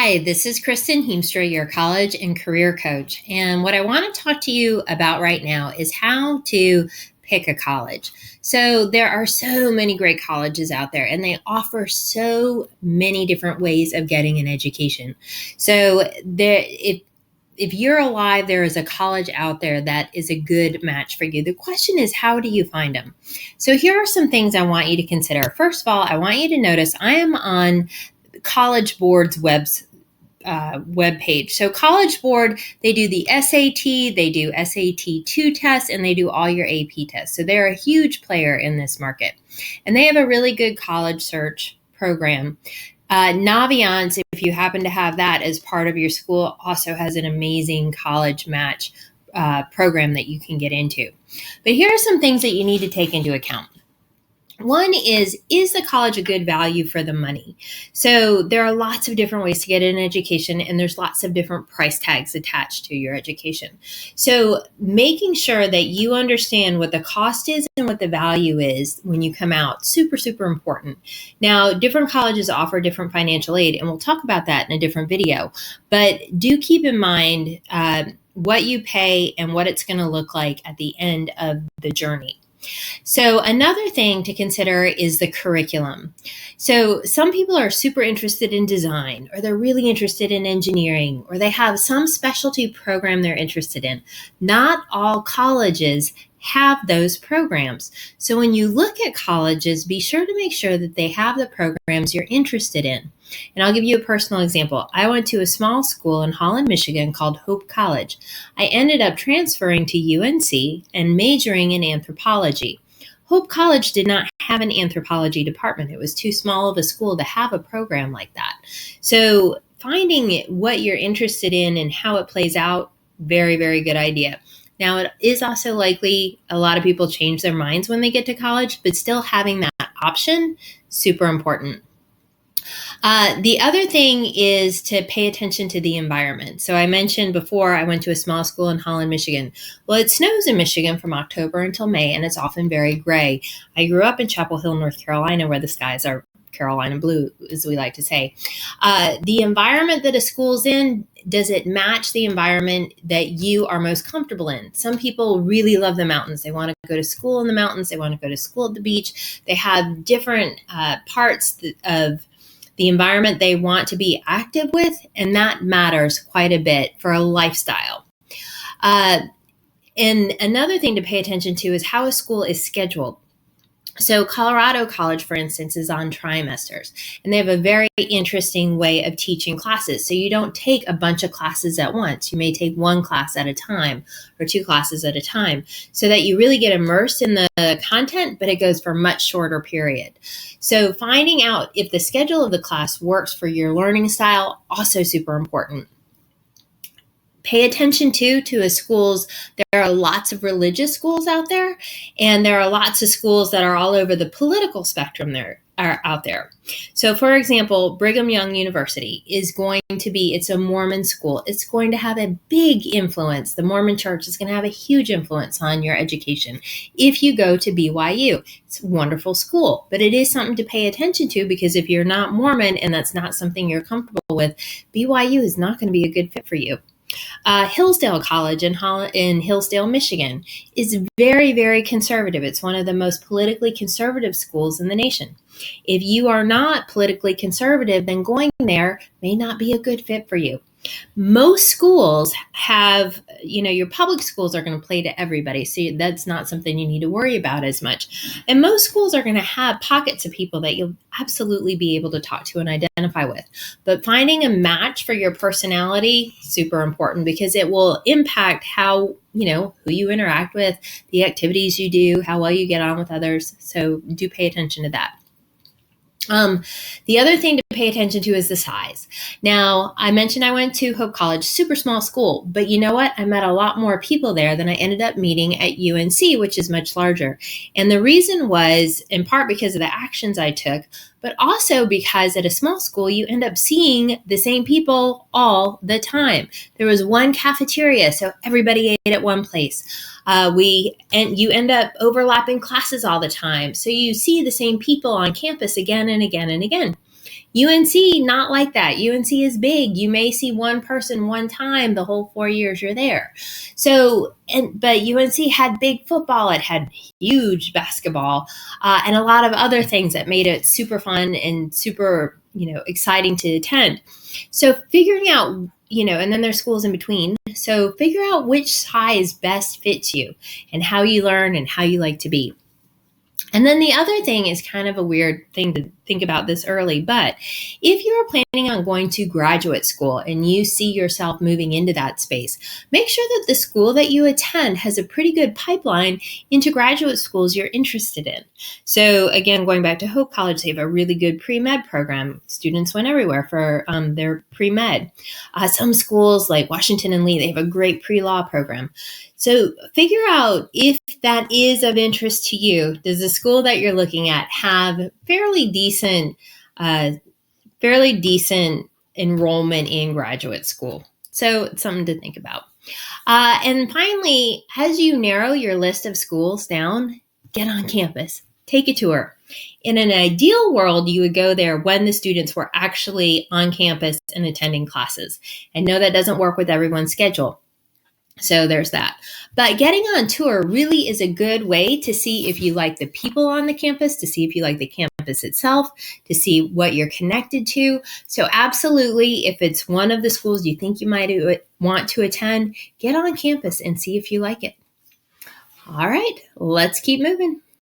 Hi, this is Kristen Heemstra, your college and career coach. And what I want to talk to you about right now is how to pick a college. So there are so many great colleges out there, and they offer so many different ways of getting an education. So if you're alive, there is a college out there that is a good match for you. The question is, how do you find them? So here are some things I want you to consider. First of all, I want you to notice I am on College Board's web page. So College Board, they do the SAT, they do SAT 2 tests, and they do all your AP tests. So they're a huge player in this market. And they have a really good college search program. Naviance, if you happen to have that as part of your school, also has an amazing college match program that you can get into. But here are some things that you need to take into account. One is the college a good value for the money? So there are lots of different ways to get an education, and there's lots of different price tags attached to your education. So making sure that you understand what the cost is and what the value is when you come out, super, super important. Now, different colleges offer different financial aid, and we'll talk about that in a different video. But do keep in mind what you pay and what it's going to look like at the end of the journey. So another thing to consider is the curriculum. So some people are super interested in design, or they're really interested in engineering, or they have some specialty program they're interested in. Not all colleges have those programs. So when you look at colleges, be sure to make sure that they have the programs you're interested in. And I'll give you a personal example. I went to a small school in Holland, Michigan called Hope College. I ended up transferring to UNC and majoring in anthropology. Hope College did not have an anthropology department. It was too small of a school to have a program like that. So finding what you're interested in and how it plays out, very, very good idea. Now, it is also likely a lot of people change their minds when they get to college, but still having that option, super important. The other thing is to pay attention to the environment. So I mentioned before I went to a small school in Holland, Michigan. Well, it snows in Michigan from October until May, and it's often very gray. I grew up in Chapel Hill, North Carolina, where the skies are Carolina blue, as we like to say. The environment that a school's in, does it match the environment that you are most comfortable in? Some people really love the mountains. They want to go to school in the mountains. They want to go to school at the beach. They have different parts of the environment they want to be active with, and that matters quite a bit for a lifestyle. And another thing to pay attention to is how a school is scheduled. So Colorado College, for instance, is on trimesters, and they have a very interesting way of teaching classes. So you don't take a bunch of classes at once. You may take one class at a time or two classes at a time so that you really get immersed in the content, but it goes for a much shorter period. So finding out if the schedule of the class works for your learning style, also super important. Pay attention to a schools. There are lots of religious schools out there, and there are lots of schools that are all over the political spectrum there are out there. So for example, Brigham Young University is going to be, it's a Mormon school. It's going to have a big influence. The Mormon Church is going to have a huge influence on your education. If you go to BYU, it's a wonderful school, but it is something to pay attention to, because if you're not Mormon and that's not something you're comfortable with, BYU is not going to be a good fit for you. Hillsdale College in Hillsdale, Michigan is very, very conservative. It's one of the most politically conservative schools in the nation. If you are not politically conservative, then going there may not be a good fit for you. Most schools have, your public schools are going to play to everybody. So that's not something you need to worry about as much. And most schools are going to have pockets of people that you'll absolutely be able to talk to and identify with. But finding a match for your personality, super important, because it will impact how, who you interact with, the activities you do, how well you get on with others. So do pay attention to that. The other thing to pay attention to is the size. Now, I mentioned I went to Hope College, super small school, but you know what? I met a lot more people there than I ended up meeting at UNC, which is much larger. And the reason was in part because of the actions I took, but also because at a small school, you end up seeing the same people all the time. There was one cafeteria, so everybody ate at one place. You end up overlapping classes all the time. So you see the same people on campus again and again and again. UNC, not like that. UNC is big. You may see one person one time the whole 4 years you're there. But UNC had big football. It had huge basketball and a lot of other things that made it super fun and super, exciting to attend. So figuring out, and then there's schools in between. So figure out which size best fits you and how you learn and how you like to be. And then the other thing is kind of a weird thing to think about this early, but if you're planning on going to graduate school and you see yourself moving into that space, make sure that the school that you attend has a pretty good pipeline into graduate schools you're interested in. So again, going back to Hope College, they have a really good pre-med program. Students went everywhere for their pre-med. Some schools like Washington and Lee, they have a great pre-law program. So figure out if that is of interest to you. Does the school that you're looking at have fairly decent enrollment in graduate school? So it's something to think about. And finally, as you narrow your list of schools down, get on campus, take a tour. In an ideal world, you would go there when the students were actually on campus and attending classes. And no, that doesn't work with everyone's schedule. So there's that. But getting on tour really is a good way to see if you like the people on the campus, to see if you like the campus itself, to see what you're connected to. So absolutely, if it's one of the schools you think you might want to attend, get on campus and see if you like it. All right, let's keep moving.